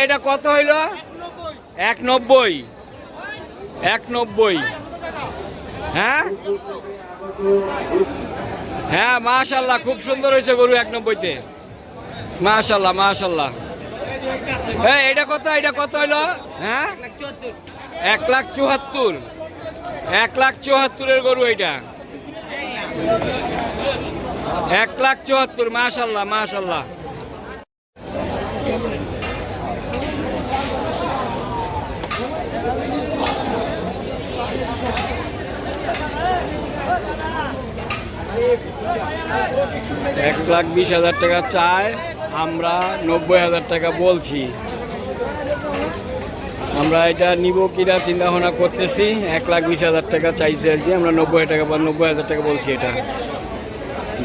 এটা কত হইল? 190। 190। হ্যাঁ হ্যাঁ, মাশাল্লাহ, খুব সুন্দর হয়েছে গরু 190-তে। মাশাল্লাহ মাশাল্লাহ। এটা কত? এটা কত হইলো? হ্যাঁ, 1,74,000। 1,74,000-এর গরু এটা। 1,74,000। মাশাল্লাহ মাশাল্লাহ। $1,20,000 টাকা চায়, আমরা 90,000 টাকা বলছি। আমরা এটা নিব কিনা চিন্তা ভাবনা করতেছি। 1,20,000 টাকা চাইছে আর কি, আমরা 90,000 টাকা বা 90,000 টাকা বলছি। এটা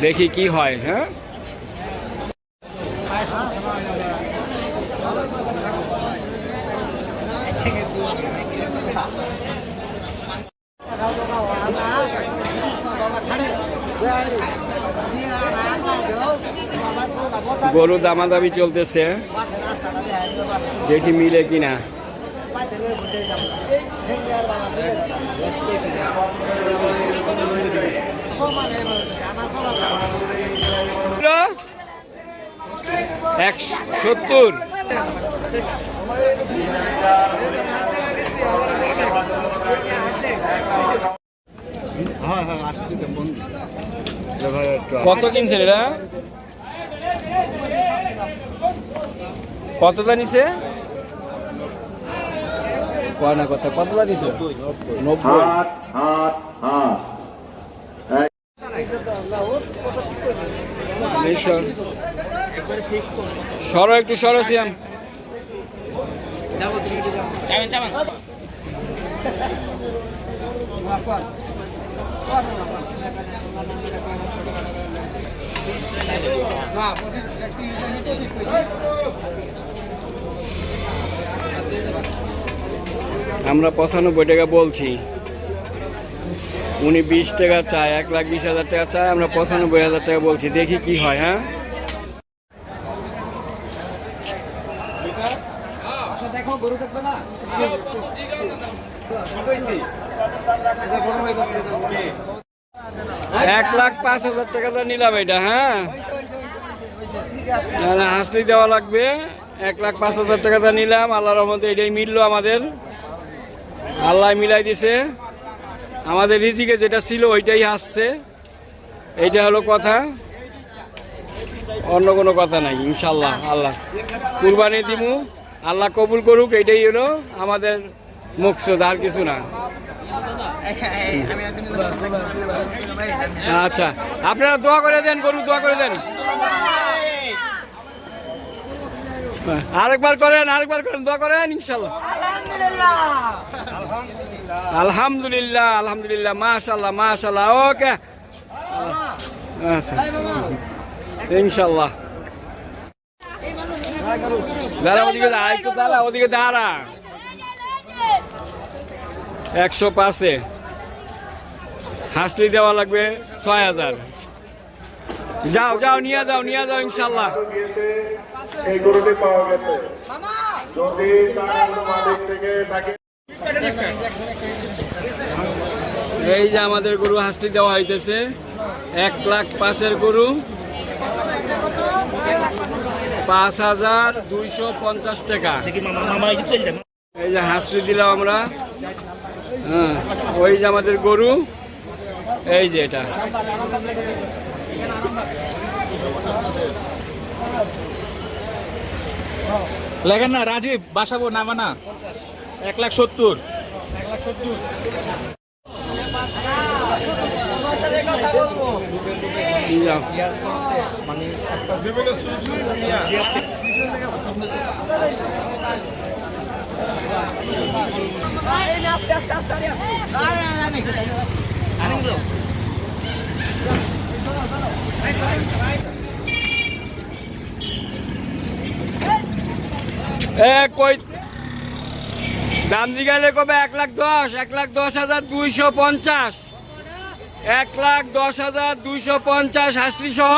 দেখি কি হয়। হ্যাঁ, গরু দামাদামি চলতেছে, দেখি মিলে কিনা। $170। কত কিনছেন এরা? কতটা নিছে? কয়না কথা, কতটা নিছে? 90। সরো একটু, সরো সিয়াম। আমরা 95 টাকা বলছি, উনি 20 টাকা চায়। 1,20,000 টাকা চায়, আমরা 95,000 টাকা বলছি। দেখি কি হয়। হ্যাঁ, দেখো গরু দেখবে না। 1,05,000 টাকা তো নিলাম এটা। হ্যাঁ, হাসলি দেওয়া লাগবে। 1,05,000 টাকা তো নিলাম। আল্লাহর রহমতে এটাই মিললো আমাদের। আল্লাহ মিলাই দিছে। আমাদের রিজিকে যেটা ছিল ওইটাই আসছে। এইটা হলো কথা, অন্য কোনো কথা নাই। ইনশাল্লাহ আল্লাহ কুরবানি দিমু, আল্লাহ কবুল করুক। এইটাই হলো আমাদের মকসুদ, আর কিছু না। আচ্ছা, আপনারা দোয়া করে দেন, গরু দোয়া করে দেন। আরেকবার করেন, আরেকবার করেন, দোয়া করেন। ইনশাল্লাহ, আলহামদুলিল্লাহ, আলহামদুলিল্লাহ, মাশাল্লাহ মাশাল্লাহ। ওকে, আচ্ছা, ইনশাল্লাহ। দাঁড়া, ওদিকে দাঁড়া, ওদিকে দাঁড়া। 105-এ হাসলি দেওয়া লাগবে 6,000। যাও যাও, নিয়ে যাও, নিয়ে যাও। ইনশাল্লাহ এই গরুটি পাওয়া গেছে। যদি তার মালিক থেকে তাকে এই যে আমাদের গরু হাসলি দেওয়া হইতেছে। 1,05,000-এর গরু, 5,250 টাকা। এই যে হাসলি দিলাম আমরা। হ্যাঁ, ওই যে আমাদের গরু, এই যে এটা। লেখেন না রাজীব, বাসাবো নামা না। 1,70,000। কই দাম জিগাইলে কবে? 1,10,000, 1,10,250। 1,10,250 হাসলি সহ